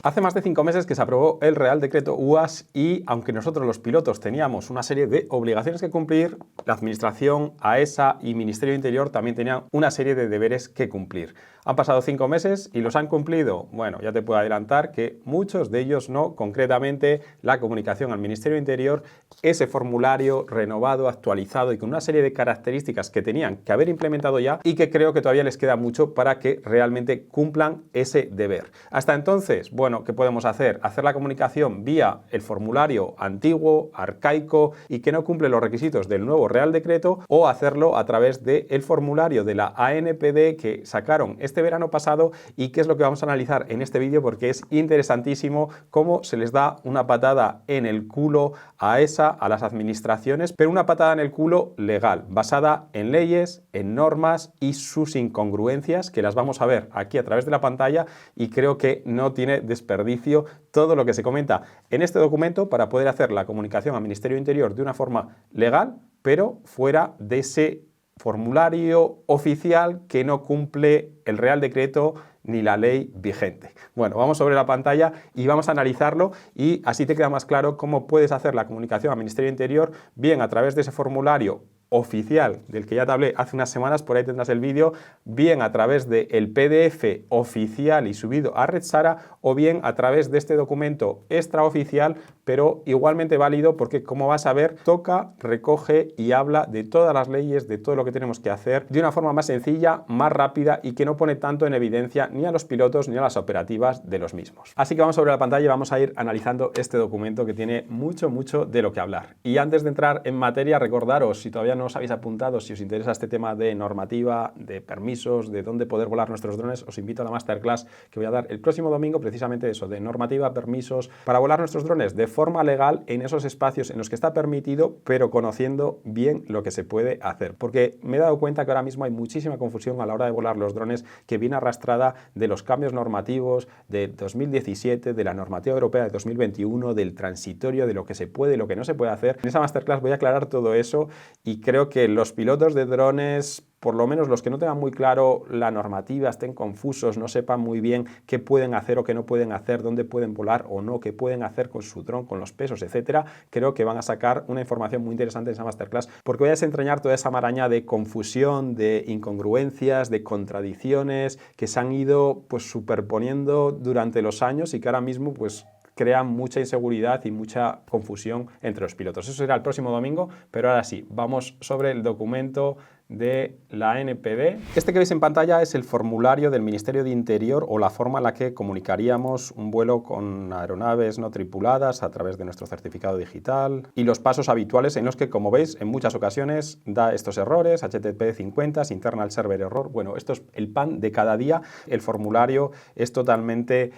Hace más de 5 meses que se aprobó el Real Decreto UAS y, aunque nosotros los pilotos teníamos una serie de obligaciones que cumplir, la Administración, AESA y Ministerio de Interior también tenían una serie de deberes que cumplir. Han pasado 5 meses y los han cumplido. Bueno, ya te puedo adelantar que muchos de ellos no, concretamente la comunicación al Ministerio de Interior, ese formulario renovado, actualizado y con una serie de características que tenían que haber implementado ya y que creo que todavía les queda mucho para que realmente cumplan ese deber. Hasta entonces, bueno, ¿qué podemos hacer? Hacer la comunicación vía el formulario antiguo, arcaico y que no cumple los requisitos del nuevo Real Decreto, o hacerlo a través del formulario de la ANPD que sacaron este verano pasado y que es lo que vamos a analizar en este vídeo, porque es interesantísimo cómo se les da una patada en el culo a AESA, a las administraciones, pero una patada en el culo legal, basada en leyes, en normas y sus incongruencias, que las vamos a ver aquí a través de la pantalla, y creo que no tiene desperdicio todo lo que se comenta en este documento para poder hacer la comunicación al Ministerio de Interior de una forma legal, pero fuera de ese formulario oficial que no cumple el Real Decreto ni la ley vigente. Bueno, vamos sobre la pantalla y vamos a analizarlo, y así te queda más claro cómo puedes hacer la comunicación al Ministerio de Interior, bien a través de ese formulario oficial del que ya te hablé hace unas semanas, por ahí tendrás el vídeo, bien a través del PDF oficial y subido a RedShara, o bien a través de este documento extraoficial, pero igualmente válido porque, como vas a ver, toca, recoge y habla de todas las leyes, de todo lo que tenemos que hacer de una forma más sencilla, más rápida y que no pone tanto en evidencia ni a los pilotos ni a las operativas de los mismos. Así que vamos sobre la pantalla y vamos a ir analizando este documento que tiene mucho de lo que hablar. Y antes de entrar en materia, recordaros, si todavía no os habéis apuntado, si os interesa este tema de normativa, de permisos, de dónde poder volar nuestros drones, os invito a la masterclass que voy a dar el próximo domingo, precisamente eso, de normativa, permisos, para volar nuestros drones de forma legal en esos espacios en los que está permitido, pero conociendo bien lo que se puede hacer. Porque me he dado cuenta que ahora mismo hay muchísima confusión a la hora de volar los drones, que viene arrastrada de los cambios normativos de 2017, de la normativa europea de 2021, del transitorio, de lo que se puede y lo que no se puede hacer. En esa masterclass voy a aclarar todo eso, y creo que los pilotos de drones, por lo menos los que no tengan muy claro la normativa, estén confusos, no sepan muy bien qué pueden hacer o qué no pueden hacer, dónde pueden volar o no, qué pueden hacer con su dron, con los pesos, etcétera, creo que van a sacar una información muy interesante en esa masterclass, porque voy a desentrañar toda esa maraña de confusión, de incongruencias, de contradicciones que se han ido pues superponiendo durante los años y que ahora mismo pues crean mucha inseguridad y mucha confusión entre los pilotos. Eso será el próximo domingo, pero ahora sí, vamos sobre el documento de la ANPD. Este que veis en pantalla es el formulario del Ministerio de Interior, o la forma en la que comunicaríamos un vuelo con aeronaves no tripuladas a través de nuestro certificado digital, y los pasos habituales en los que, como veis, en muchas ocasiones da estos errores, HTTP 50, internal server error. Bueno, esto es el pan de cada día. El formulario es totalmente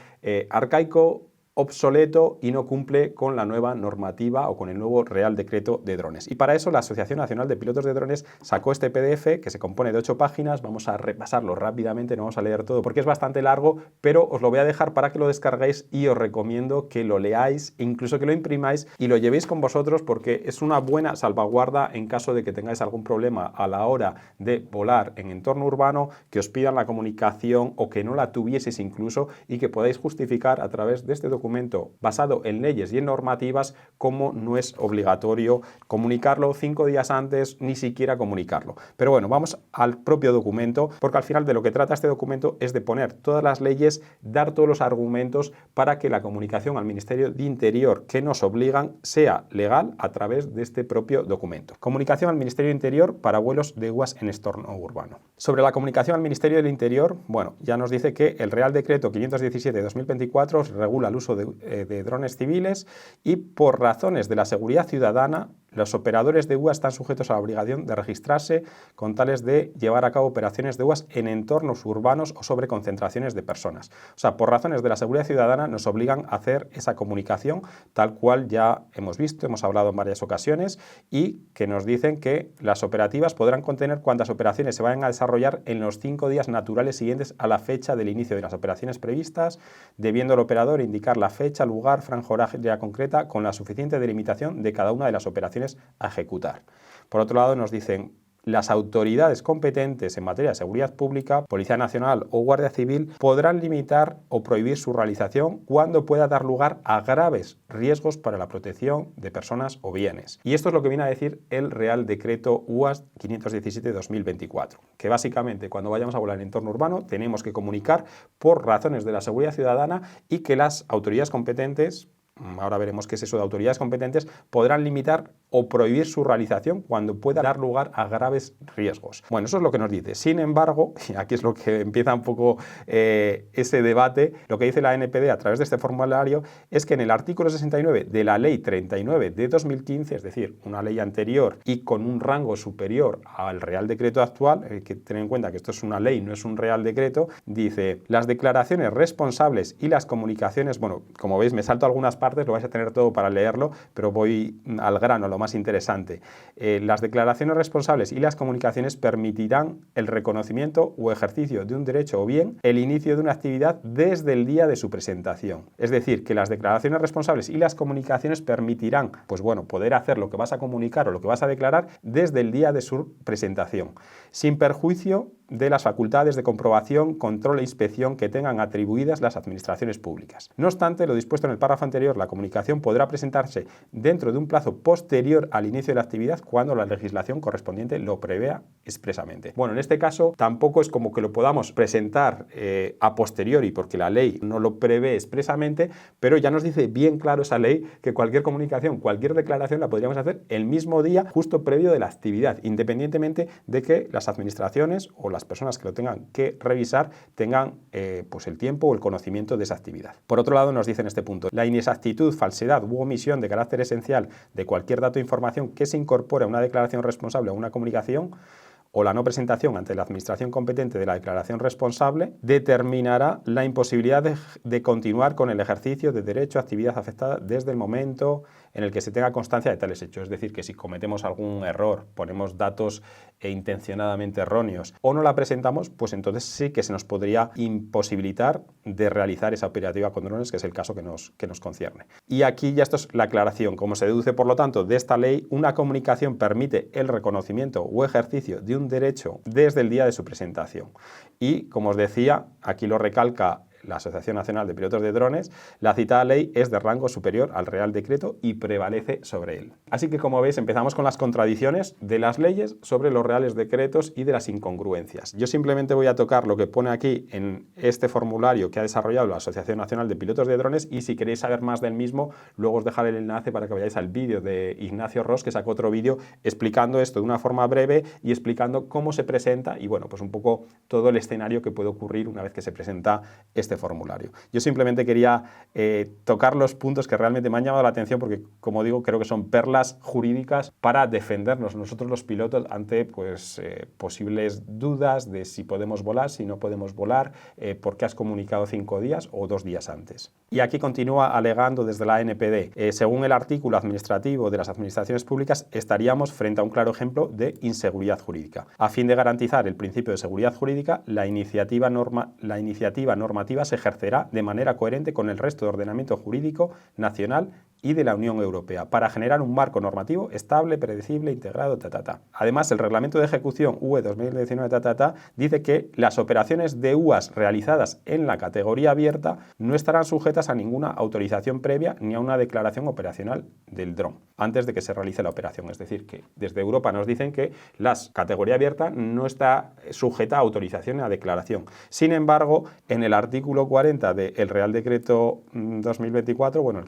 arcaico, obsoleto y no cumple con la nueva normativa o con el nuevo Real Decreto de drones. Y para eso la Asociación Nacional de Pilotos de Drones sacó este PDF que se compone de 8 páginas. Vamos a repasarlo rápidamente, no vamos a leer todo porque es bastante largo, pero os lo voy a dejar para que lo descarguéis, y os recomiendo que lo leáis, incluso que lo imprimáis y lo llevéis con vosotros, porque es una buena salvaguarda en caso de que tengáis algún problema a la hora de volar en entorno urbano, que os pidan la comunicación o que no la tuvieseis incluso, y que podáis justificar a través de este documento basado en leyes y en normativas cómo no es obligatorio comunicarlo 5 días antes, ni siquiera comunicarlo. Pero bueno, vamos al propio documento, porque al final de lo que trata este documento es de poner todas las leyes, dar todos los argumentos para que la comunicación al Ministerio de Interior que nos obligan sea legal a través de este propio documento. Comunicación al Ministerio de Interior para vuelos de UAS en entorno urbano. Sobre la comunicación al Ministerio del Interior, bueno, ya nos dice que el Real Decreto 517 de 2024 regula el uso de drones civiles, y por razones de la seguridad ciudadana los operadores de UAS están sujetos a la obligación de registrarse con tales de llevar a cabo operaciones de UAS en entornos urbanos o sobre concentraciones de personas. O sea, por razones de la seguridad ciudadana nos obligan a hacer esa comunicación, tal cual ya hemos visto, hemos hablado en varias ocasiones, y que nos dicen que las operativas podrán contener cuantas operaciones se vayan a desarrollar en los 5 días naturales siguientes a la fecha del inicio de las operaciones previstas, debiendo el operador indicar la fecha, lugar, franja horaria concreta con la suficiente delimitación de cada una de las operaciones a ejecutar. Por otro lado, nos dicen las autoridades competentes en materia de seguridad pública, Policía Nacional o Guardia Civil, podrán limitar o prohibir su realización cuando pueda dar lugar a graves riesgos para la protección de personas o bienes. Y esto es lo que viene a decir el Real Decreto UAS 517/2024, que básicamente cuando vayamos a volar en entorno urbano tenemos que comunicar por razones de la seguridad ciudadana y que las autoridades competentes, ahora veremos qué es eso de autoridades competentes, podrán limitar o prohibir su realización cuando pueda dar lugar a graves riesgos. Bueno, eso es lo que nos dice. Sin embargo, y aquí es lo que empieza un poco ese debate, lo que dice la NPD a través de este formulario es que en el artículo 69 de la Ley 39 de 2015, es decir, una ley anterior y con un rango superior al Real Decreto actual, hay que tener en cuenta que esto es una ley, no es un Real Decreto, dice, las declaraciones responsables y las comunicaciones, bueno, como veis me salto algunas partes, lo vais a tener todo para leerlo, pero voy al grano, a lo más interesante. Las declaraciones responsables y las comunicaciones permitirán el reconocimiento o ejercicio de un derecho o bien el inicio de una actividad desde el día de su presentación. Es decir, que las declaraciones responsables y las comunicaciones permitirán, pues bueno, poder hacer lo que vas a comunicar o lo que vas a declarar desde el día de su presentación, sin perjuicio de las facultades de comprobación, control e inspección que tengan atribuidas las administraciones públicas. No obstante, lo dispuesto en el párrafo anterior, la comunicación podrá presentarse dentro de un plazo posterior al inicio de la actividad cuando la legislación correspondiente lo prevea expresamente. Bueno, en este caso tampoco es como que lo podamos presentar a posteriori porque la ley no lo prevé expresamente, pero ya nos dice bien claro esa ley que cualquier comunicación, cualquier declaración la podríamos hacer el mismo día justo previo de la actividad, independientemente de que las administraciones o las personas que lo tengan que revisar tengan pues el tiempo o el conocimiento de esa actividad. Por otro lado, nos dice en este punto, la inexactitud, falsedad u omisión de carácter esencial de cualquier dato o información que se incorpore a una declaración responsable o a una comunicación o la no presentación ante la administración competente de la declaración responsable determinará la imposibilidad de continuar con el ejercicio de derecho a actividad afectada desde el momento en el que se tenga constancia de tales hechos. Es decir, que si cometemos algún error, ponemos datos intencionadamente erróneos o no la presentamos, pues entonces sí que se nos podría imposibilitar de realizar esa operativa con drones, que es el caso que nos concierne. Y aquí ya esto es la aclaración. Como se deduce, por lo tanto, de esta ley, una comunicación permite el reconocimiento o ejercicio de un derecho desde el día de su presentación. Y, como os decía, aquí lo recalca la Asociación Nacional de Pilotos de Drones, la citada ley es de rango superior al Real Decreto y prevalece sobre él. Así que, como veis, empezamos con las contradicciones de las leyes sobre los reales decretos y de las incongruencias. Yo simplemente voy a tocar lo que pone aquí en este formulario que ha desarrollado la Asociación Nacional de Pilotos de Drones y si queréis saber más del mismo, luego os dejaré el enlace para que vayáis al vídeo de Ignacio Ros, que sacó otro vídeo explicando esto de una forma breve y explicando cómo se presenta y, bueno, pues un poco todo el escenario que puede ocurrir una vez que se presenta este formulario. Yo simplemente quería tocar los puntos que realmente me han llamado la atención porque, como digo, creo que son perlas jurídicas para defendernos nosotros los pilotos ante pues, posibles dudas de si podemos volar, si no podemos volar, por qué has comunicado 5 días o 2 días antes. Y aquí continúa alegando desde la NPD, según el artículo administrativo de las administraciones públicas, estaríamos frente a un claro ejemplo de inseguridad jurídica. A fin de garantizar el principio de seguridad jurídica, la iniciativa normativa se ejercerá de manera coherente con el resto de ordenamiento jurídico nacional y de la Unión Europea para generar un marco normativo estable, predecible, integrado, Además, el Reglamento de Ejecución UE 2019 dice que las operaciones de UAS realizadas en la categoría abierta no estarán sujetas a ninguna autorización previa ni a una declaración operacional del dron antes de que se realice la operación. Es decir, que desde Europa nos dicen que la categoría abierta no está sujeta a autorización ni a declaración. Sin embargo, en el artículo 40 del Real Decreto 2024, bueno, el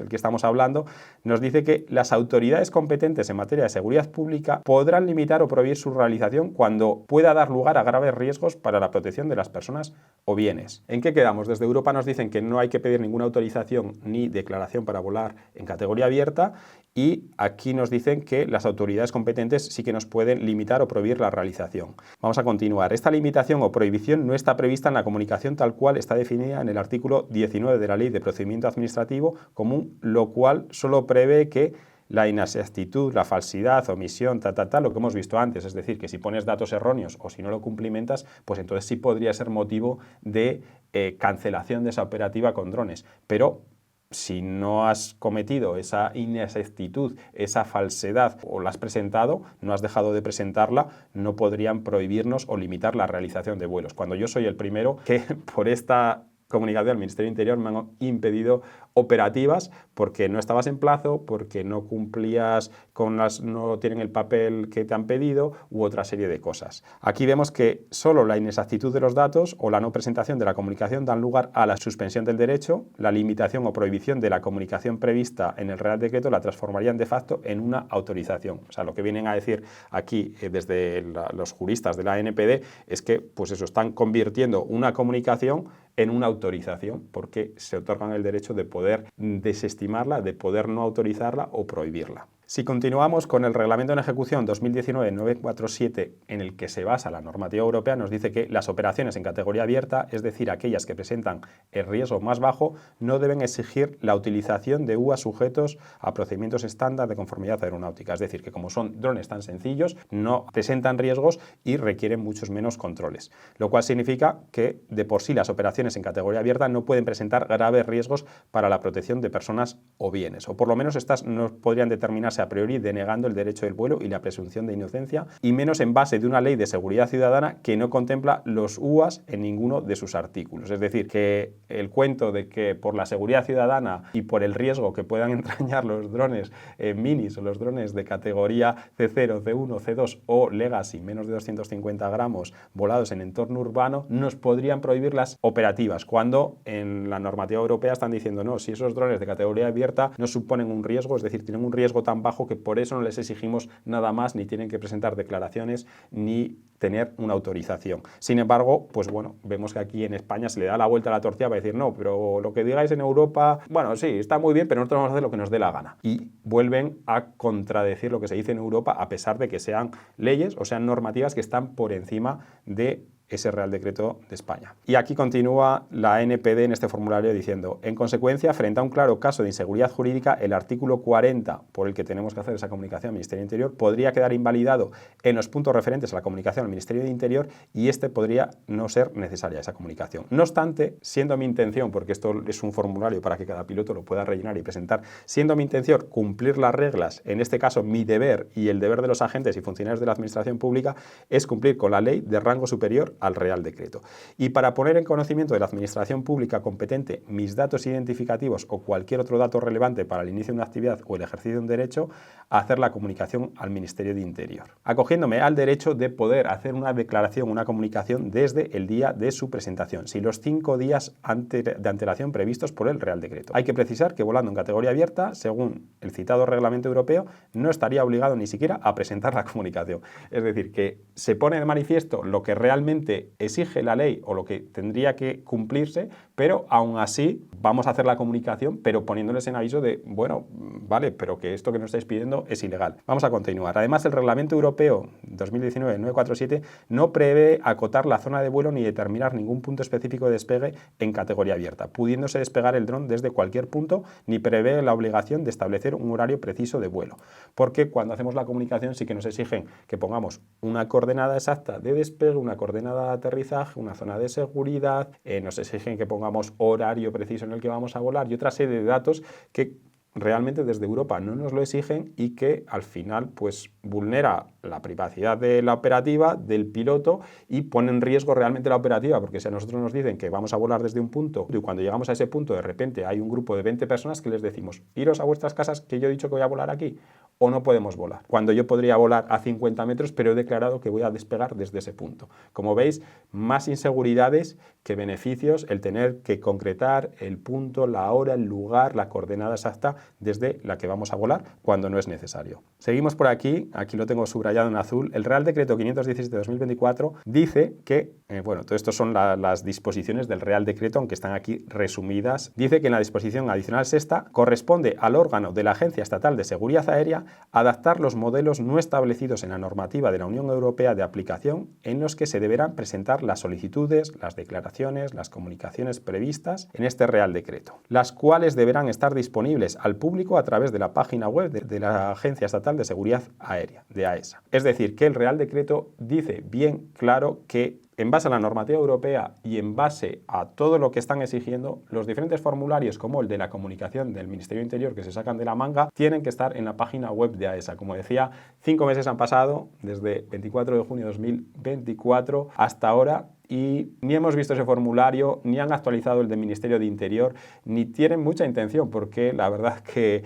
que estamos hablando, nos dice que las autoridades competentes en materia de seguridad pública podrán limitar o prohibir su realización cuando pueda dar lugar a graves riesgos para la protección de las personas o bienes. ¿En qué quedamos? Desde Europa nos dicen que no hay que pedir ninguna autorización ni declaración para volar en categoría abierta y aquí nos dicen que las autoridades competentes sí que nos pueden limitar o prohibir la realización. Vamos a continuar. Esta limitación o prohibición no está prevista en la comunicación tal cual está definida en el artículo 19 de la Ley de Procedimiento Administrativo Común, lo cual solo prevé que la inexactitud, la falsidad, omisión, lo que hemos visto antes, es decir, que si pones datos erróneos o si no lo cumplimentas, pues entonces sí podría ser motivo de cancelación de esa operativa con drones. Pero si no has cometido esa inexactitud, esa falsedad o la has presentado, no has dejado de presentarla, no podrían prohibirnos o limitar la realización de vuelos. Cuando yo soy el primero que por esta comunicación al Ministerio del Interior me han impedido operativas porque no estabas en plazo, porque no cumplías no tienen el papel que te han pedido u otra serie de cosas. Aquí vemos que solo la inexactitud de los datos o la no presentación de la comunicación dan lugar a la suspensión del derecho, la limitación o prohibición de la comunicación prevista en el Real Decreto la transformarían de facto en una autorización. O sea, lo que vienen a decir aquí desde los juristas de la NPD es que pues eso, están convirtiendo una comunicación en una autorización porque se otorgan el derecho de poder desestimarla, de poder no autorizarla o prohibirla. Si continuamos con el Reglamento en Ejecución 2019-947, en el que se basa la normativa europea, nos dice que las operaciones en categoría abierta, es decir, aquellas que presentan el riesgo más bajo, no deben exigir la utilización de UAS sujetos a procedimientos estándar de conformidad aeronáutica. Es decir, que como son drones tan sencillos, no presentan riesgos y requieren muchos menos controles. Lo cual significa que de por sí las operaciones en categoría abierta no pueden presentar graves riesgos para la protección de personas o bienes, o por lo menos estas no podrían determinarse a priori denegando el derecho del vuelo y la presunción de inocencia, y menos en base de una ley de seguridad ciudadana que no contempla los UAS en ninguno de sus artículos. Es decir, que el cuento de que por la seguridad ciudadana y por el riesgo que puedan entrañar los drones minis o los drones de categoría C0, C1, C2 o Legacy, menos de 250 gramos, volados en entorno urbano, nos podrían prohibir las operativas, cuando en la normativa europea están diciendo no, si esos drones de categoría abierta no suponen un riesgo, es decir, tienen un riesgo tan bajo que por eso no les exigimos nada más, ni tienen que presentar declaraciones ni tener una autorización. Sin embargo, pues bueno, vemos que aquí en España se le da la vuelta a la tortilla para decir no, pero lo que digáis en Europa, bueno, sí, está muy bien, pero nosotros vamos a hacer lo que nos dé la gana. Y vuelven a contradecir lo que se dice en Europa a pesar de que sean leyes o sean normativas que están por encima de ese Real Decreto de España. Y aquí continúa la NPD en este formulario diciendo, en consecuencia, frente a un claro caso de inseguridad jurídica, el artículo 40, por el que tenemos que hacer esa comunicación al Ministerio de Interior, podría quedar invalidado en los puntos referentes a la comunicación al Ministerio de Interior y podría no ser necesaria esa comunicación. No obstante, siendo mi intención, porque esto es un formulario para que cada piloto lo pueda rellenar y presentar, siendo mi intención cumplir las reglas, en este caso mi deber y el deber de los agentes y funcionarios de la Administración Pública es cumplir con la ley de rango superior al Real Decreto. Y para poner en conocimiento de la Administración Pública competente mis datos identificativos o cualquier otro dato relevante para el inicio de una actividad o el ejercicio de un derecho, hacer la comunicación al Ministerio de Interior, acogiéndome al derecho de poder hacer una declaración, una comunicación desde el día de su presentación, si los 5 días de antelación previstos por el Real Decreto. Hay que precisar que volando en categoría abierta, según el citado reglamento europeo, no estaría obligado ni siquiera a presentar la comunicación. Es decir, que se pone de manifiesto lo que realmente exige la ley o lo que tendría que cumplirse, pero aún así vamos a hacer la comunicación, pero poniéndoles en aviso de, bueno, vale, pero que esto que nos estáis pidiendo es ilegal. Vamos a continuar. Además, el Reglamento Europeo 2019-947 no prevé acotar la zona de vuelo ni determinar ningún punto específico de despegue en categoría abierta, pudiéndose despegar el dron desde cualquier punto, ni prevé la obligación de establecer un horario preciso de vuelo, porque cuando hacemos la comunicación sí que nos exigen que pongamos una coordenada exacta de despegue, una coordenada de aterrizaje, una zona de seguridad, nos exigen que pongamos horario preciso en el que vamos a volar y otra serie de datos que realmente desde Europa no nos lo exigen y que al final pues vulnera la privacidad de la operativa, del piloto, y pone en riesgo realmente la operativa, porque si a nosotros nos dicen que vamos a volar desde un punto y cuando llegamos a ese punto de repente hay un grupo de 20 personas que les decimos iros a vuestras casas que yo he dicho que voy a volar aquí, o no podemos volar, cuando yo podría volar a 50 metros pero he declarado que voy a despegar desde ese punto. Como veis, más inseguridades que beneficios el tener que concretar el punto, la hora, el lugar, la coordenada exacta desde la que vamos a volar cuando no es necesario. Seguimos por aquí lo tengo subrayado en azul. El Real Decreto 517/2024 dice que, bueno, todo esto son las disposiciones del Real Decreto, aunque están aquí resumidas. Dice que en la disposición adicional sexta corresponde al órgano de la Agencia Estatal de Seguridad Aérea adaptar los modelos no establecidos en la normativa de la Unión Europea de aplicación en los que se deberán presentar las solicitudes, las declaraciones, las comunicaciones previstas en este Real Decreto, las cuales deberán estar disponibles al público a través de la página web de la Agencia Estatal de Seguridad Aérea, de AESA. Es decir, que el Real Decreto dice bien claro que en base a la normativa europea y en base a todo lo que están exigiendo, los diferentes formularios, como el de la comunicación del Ministerio de Interior que se sacan de la manga, tienen que estar en la página web de AESA. Como decía, 5 meses han pasado desde 24 de junio de 2024 hasta ahora y ni hemos visto ese formulario, ni han actualizado el del Ministerio de Interior, ni tienen mucha intención, porque la verdad es que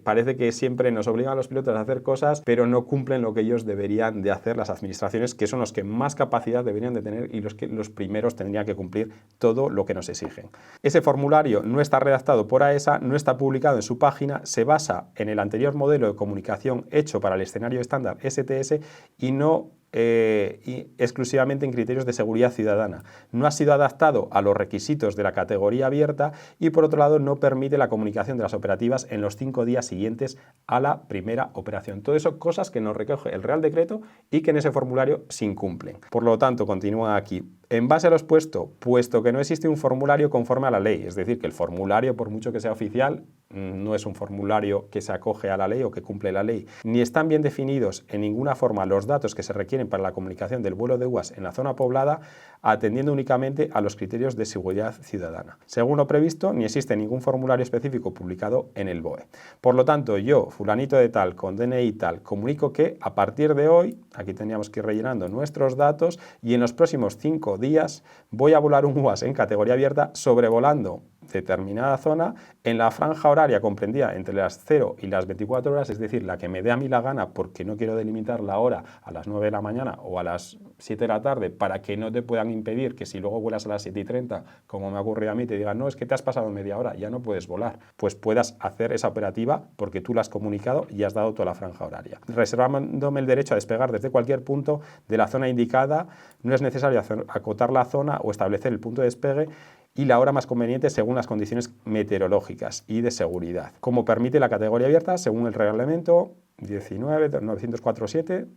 parece que siempre nos obligan a los pilotos a hacer cosas, pero no cumplen lo que ellos deberían de hacer las administraciones, que son los que más capacidad deberían de tener y los que los primeros tendrían que cumplir todo lo que nos exigen. Ese formulario no está redactado por AESA, no está publicado en su página, se basa en el anterior modelo de comunicación hecho para el escenario estándar STS y no y exclusivamente en criterios de seguridad ciudadana. No ha sido adaptado a los requisitos de la categoría abierta y, por otro lado, no permite la comunicación de las operativas en los 5 días siguientes a la primera operación. Todo eso, cosas que nos recoge el Real Decreto y que en ese formulario se incumplen. Por lo tanto, continúa aquí. En base a lo expuesto, puesto que no existe un formulario conforme a la ley, es decir, que el formulario, por mucho que sea oficial, no es un formulario que se acoge a la ley o que cumple la ley, ni están bien definidos en ninguna forma los datos que se requieren para la comunicación del vuelo de UAS en la zona poblada, atendiendo únicamente a los criterios de seguridad ciudadana. Según lo previsto, ni existe ningún formulario específico publicado en el BOE. Por lo tanto, yo, fulanito de tal, con DNI tal, comunico que a partir de hoy, aquí teníamos que ir rellenando nuestros datos y en los próximos 5 días voy a volar un UAS en categoría abierta sobrevolando determinada zona en la franja horaria comprendida entre las 0 y las 24 horas, es decir, la que me dé a mí la gana porque no quiero delimitar la hora a las 9 de la mañana o a las 7 de la tarde para que no te puedan impedir que si luego vuelas a las 7:30, como me ha ocurrido a mí, te digan, no, es que te has pasado media hora, ya no puedes volar, pues puedas hacer esa operativa porque tú la has comunicado y has dado toda la franja horaria. Reservándome el derecho a despegar desde cualquier punto de la zona indicada, no es necesario acotar la zona o establecer el punto de despegue y la hora más conveniente según las condiciones meteorológicas y de seguridad, como permite la categoría abierta según el reglamento 19.904.7,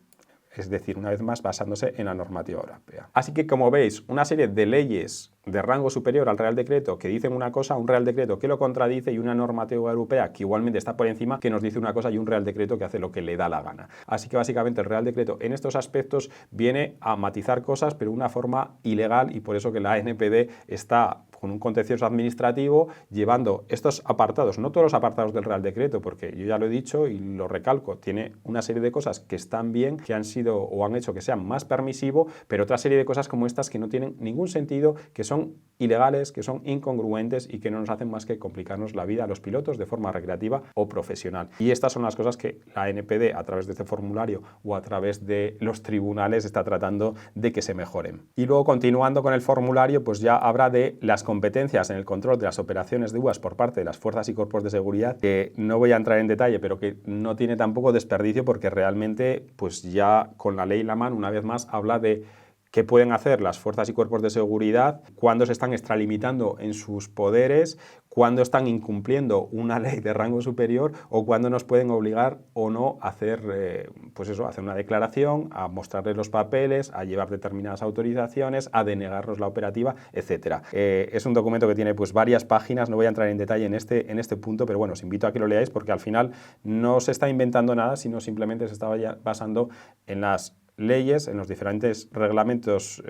es decir, una vez más basándose en la normativa europea. Así que, como veis, una serie de leyes de rango superior al Real Decreto que dicen una cosa, un Real Decreto que lo contradice y una normativa europea que igualmente está por encima que nos dice una cosa y un Real Decreto que hace lo que le da la gana. Así que básicamente el Real Decreto en estos aspectos viene a matizar cosas pero de una forma ilegal y por eso que la ANPD está con un contencioso administrativo llevando estos apartados, no todos los apartados del Real Decreto, porque yo ya lo he dicho y lo recalco, tiene una serie de cosas que están bien, que han sido o han hecho que sean más permisivo, pero otra serie de cosas como estas que no tienen ningún sentido, que son ilegales, que son incongruentes y que no nos hacen más que complicarnos la vida a los pilotos de forma recreativa o profesional. Y estas son las cosas que la ANPD, a través de este formulario o a través de los tribunales, está tratando de que se mejoren. Y luego, continuando con el formulario, pues ya habla de las competencias en el control de las operaciones de UAS por parte de las fuerzas y cuerpos de seguridad, que no voy a entrar en detalle, pero que no tiene tampoco desperdicio porque realmente, pues ya con la ley en la mano, una vez más, habla de qué pueden hacer las fuerzas y cuerpos de seguridad cuando se están extralimitando en sus poderes, cuando están incumpliendo una ley de rango superior o cuando nos pueden obligar o no a hacer, pues eso, a hacer una declaración, a mostrarles los papeles, a llevar determinadas autorizaciones, a denegarnos la operativa, etc. Es un documento que tiene pues varias páginas, no voy a entrar en detalle en este punto, pero bueno, os invito a que lo leáis porque al final no se está inventando nada, sino simplemente se está basando en las leyes, en los diferentes reglamentos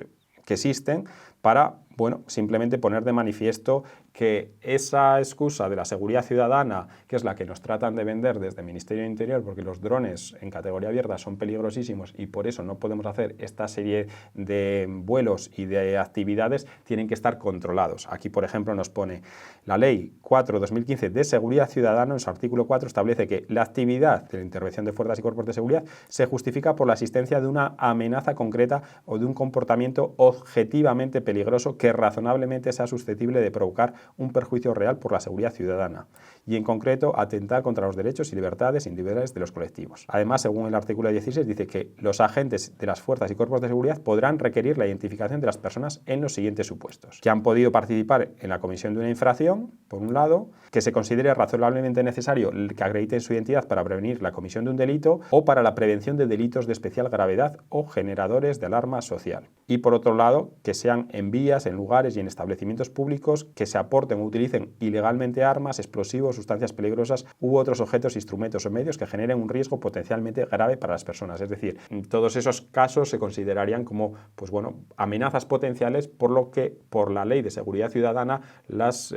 que existen para, bueno, simplemente poner de manifiesto que esa excusa de la seguridad ciudadana, que es la que nos tratan de vender desde el Ministerio de Interior, porque los drones en categoría abierta son peligrosísimos y por eso no podemos hacer esta serie de vuelos y de actividades, tienen que estar controlados. Aquí, por ejemplo, nos pone la Ley 4/2015 de Seguridad Ciudadana, en su artículo 4 establece que la actividad de la intervención de fuerzas y cuerpos de seguridad se justifica por la existencia de una amenaza concreta o de un comportamiento objetivamente peligroso que razonablemente sea susceptible de provocar un perjuicio real por la seguridad ciudadana y, en concreto, atentar contra los derechos y libertades individuales de los colectivos. Además, según el artículo 16, dice que los agentes de las fuerzas y cuerpos de seguridad podrán requerir la identificación de las personas en los siguientes supuestos: que han podido participar en la comisión de una infracción, por un lado, que se considere razonablemente necesario que acrediten su identidad para prevenir la comisión de un delito o para la prevención de delitos de especial gravedad o generadores de alarma social. Y, por otro lado, que sean en vías, en lugares y en establecimientos públicos que se apoyen porten o utilicen ilegalmente armas, explosivos, sustancias peligrosas u otros objetos, instrumentos o medios que generen un riesgo potencialmente grave para las personas. Es decir, todos esos casos se considerarían como, pues bueno, amenazas potenciales, por lo que por la Ley de Seguridad Ciudadana los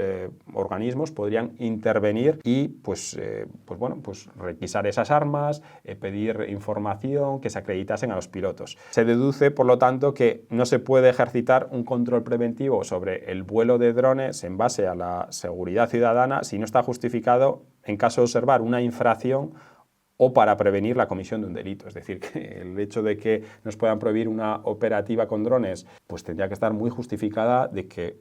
organismos podrían intervenir y pues requisar esas armas, pedir información, que se acreditasen a los pilotos. Se deduce, por lo tanto, que no se puede ejercitar un control preventivo sobre el vuelo de drones en base a la seguridad ciudadana si no está justificado en caso de observar una infracción o para prevenir la comisión de un delito. Es decir, que el hecho de que nos puedan prohibir una operativa con drones, pues tendría que estar muy justificada de que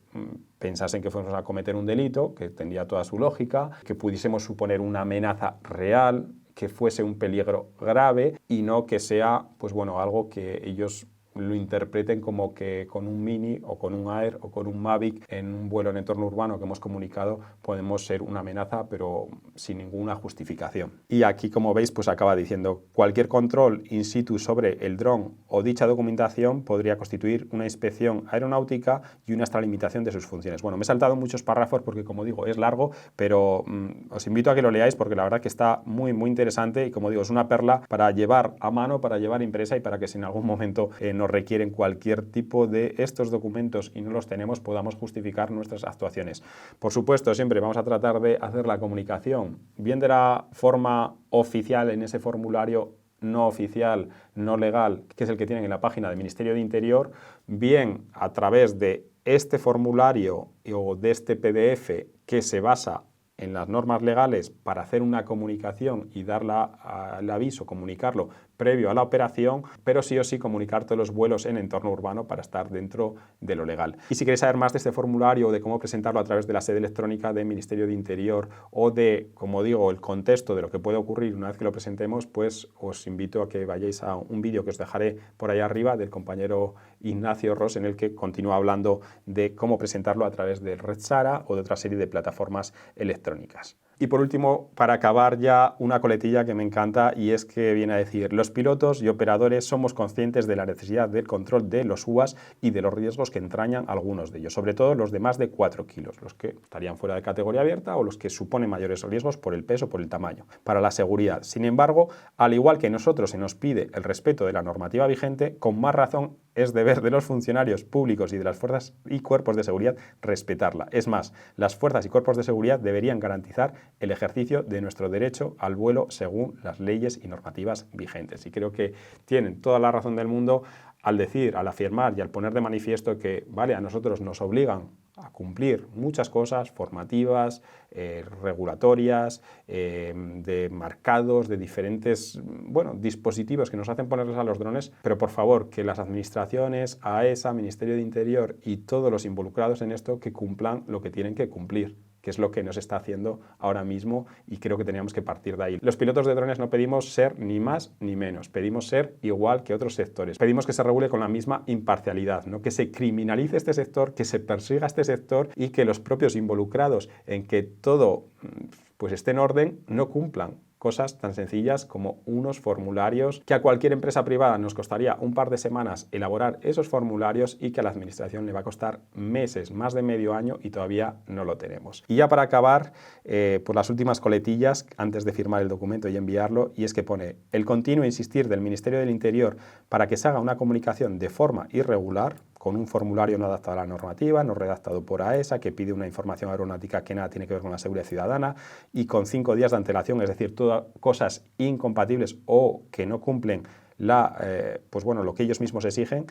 pensasen que fuéramos a cometer un delito, que tendría toda su lógica, que pudiésemos suponer una amenaza real, que fuese un peligro grave y no que sea, pues bueno, algo que ellos lo interpreten como que con un Mini o con un Air o con un Mavic en un vuelo en entorno urbano que hemos comunicado podemos ser una amenaza, pero sin ninguna justificación. Y aquí, como veis, pues acaba diciendo: cualquier control in situ sobre el dron o dicha documentación podría constituir una inspección aeronáutica y una extralimitación de sus funciones. Bueno, me he saltado muchos párrafos porque, como digo, es largo, pero os invito a que lo leáis porque la verdad que está muy, muy interesante y, como digo, es una perla para llevar a mano, para llevar impresa y para que si en algún momento nos requieren cualquier tipo de estos documentos y no los tenemos, podamos justificar nuestras actuaciones. Por supuesto, siempre vamos a tratar de hacer la comunicación bien de la forma oficial en ese formulario no oficial, no legal, que es el que tienen en la página del Ministerio de Interior, bien a través de este formulario o de este PDF que se basa en las normas legales para hacer una comunicación y dar el aviso, comunicarlo previo a la operación, pero sí o sí comunicar todos los vuelos en entorno urbano para estar dentro de lo legal. Y si queréis saber más de este formulario o de cómo presentarlo a través de la sede electrónica del Ministerio de Interior o de, como digo, el contexto de lo que puede ocurrir una vez que lo presentemos, pues os invito a que vayáis a un vídeo que os dejaré por ahí arriba del compañero Ignacio Ros, en el que continúa hablando de cómo presentarlo a través del Red SARA o de otra serie de plataformas electrónicas. Y por último, para acabar, ya una coletilla que me encanta, y es que viene a decir: los pilotos y operadores somos conscientes de la necesidad del control de los UAS y de los riesgos que entrañan algunos de ellos, sobre todo los de más de 4 kilos, los que estarían fuera de categoría abierta o los que suponen mayores riesgos por el peso o por el tamaño, para la seguridad. Sin embargo, al igual que nosotros se nos pide el respeto de la normativa vigente, con más razón es deber de los funcionarios públicos y de las fuerzas y cuerpos de seguridad respetarla. Es más, las fuerzas y cuerpos de seguridad deberían garantizar el ejercicio de nuestro derecho al vuelo según las leyes y normativas vigentes. Y creo que tienen toda la razón del mundo al decir, al afirmar y al poner de manifiesto que, vale, a nosotros nos obligan a cumplir muchas cosas formativas, regulatorias, de marcados, de diferentes dispositivos que nos hacen ponerles a los drones, pero por favor, que las administraciones, AESA, Ministerio de Interior y todos los involucrados en esto, que cumplan lo que tienen que cumplir, que es lo que nos está haciendo ahora mismo, y creo que teníamos que partir de ahí. Los pilotos de drones no pedimos ser ni más ni menos, pedimos ser igual que otros sectores. Pedimos que se regule con la misma imparcialidad, ¿no? Que se criminalice este sector, que se persiga este sector y que los propios involucrados en que todo pues esté en orden no cumplan cosas tan sencillas como unos formularios que a cualquier empresa privada nos costaría un par de semanas elaborar esos formularios y que a la administración le va a costar meses, más de medio año, y todavía no lo tenemos. Y ya para acabar, pues las últimas coletillas antes de firmar el documento y enviarlo, y es que pone: el continuo insistir del Ministerio del Interior para que se haga una comunicación de forma irregular, con un formulario no adaptado a la normativa, no redactado por AESA, que pide una información aeronáutica que nada tiene que ver con la seguridad ciudadana, y con 5 días de antelación, es decir, todas cosas incompatibles o que no cumplen lo que ellos mismos exigen.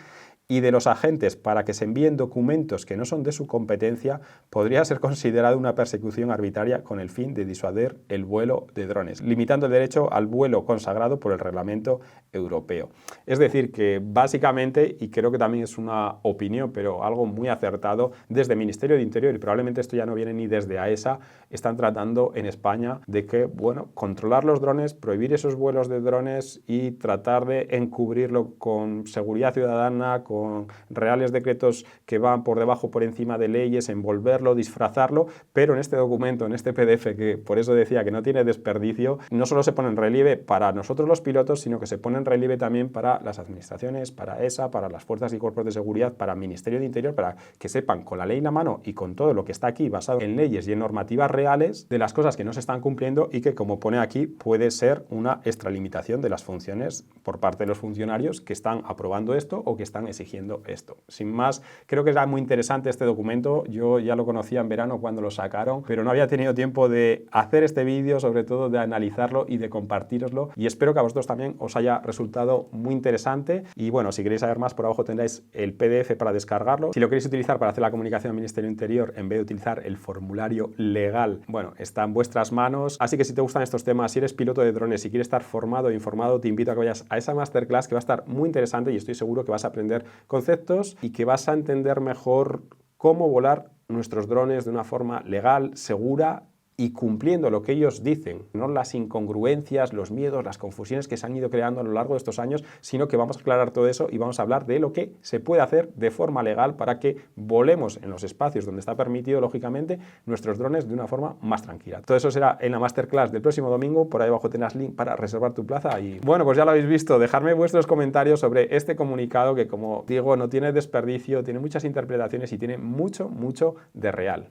Y de los agentes para que se envíen documentos que no son de su competencia, podría ser considerado una persecución arbitraria con el fin de disuadir el vuelo de drones, limitando el derecho al vuelo consagrado por el reglamento europeo. Es decir, que básicamente, y creo que también es una opinión, pero algo muy acertado, desde el Ministerio de Interior, y probablemente esto ya no viene ni desde AESA, están tratando en España de que, controlar los drones, prohibir esos vuelos de drones y tratar de encubrirlo con seguridad ciudadana, con con reales decretos que van por debajo, por encima de leyes, envolverlo, disfrazarlo, pero en este documento, en este PDF, que por eso decía que no tiene desperdicio, no solo se pone en relieve para nosotros los pilotos, sino que se pone en relieve también para las administraciones, para ESA, para las fuerzas y cuerpos de seguridad, para el Ministerio de Interior, para que sepan con la ley en la mano y con todo lo que está aquí basado en leyes y en normativas reales de las cosas que no se están cumpliendo y que, como pone aquí, puede ser una extralimitación de las funciones por parte de los funcionarios que están aprobando esto o que están exigiendo esto. Sin más, creo que era muy interesante este documento. Yo ya lo conocía en verano cuando lo sacaron, pero no había tenido tiempo de hacer este vídeo, sobre todo de analizarlo y de compartiroslo, y espero que a vosotros también os haya resultado muy interesante. Y bueno, si queréis saber más, por abajo tendréis el PDF para descargarlo. Si lo queréis utilizar para hacer la comunicación al Ministerio del Interior en vez de utilizar el formulario legal, bueno, está en vuestras manos. Así que si te gustan estos temas, si eres piloto de drones y quieres estar formado e informado, te invito a que vayas a esa masterclass, que va a estar muy interesante y estoy seguro que vas a aprender conceptos y que vas a entender mejor cómo volar nuestros drones de una forma legal, segura y cumpliendo lo que ellos dicen, no las incongruencias, los miedos, las confusiones que se han ido creando a lo largo de estos años, sino que vamos a aclarar todo eso y vamos a hablar de lo que se puede hacer de forma legal para que volemos en los espacios donde está permitido, lógicamente, nuestros drones de una forma más tranquila. Todo eso será en la masterclass del próximo domingo. Por ahí abajo tendrás link para reservar tu plaza. Y bueno, pues ya lo habéis visto. Dejadme vuestros comentarios sobre este comunicado que, como digo, no tiene desperdicio, tiene muchas interpretaciones y tiene mucho de real.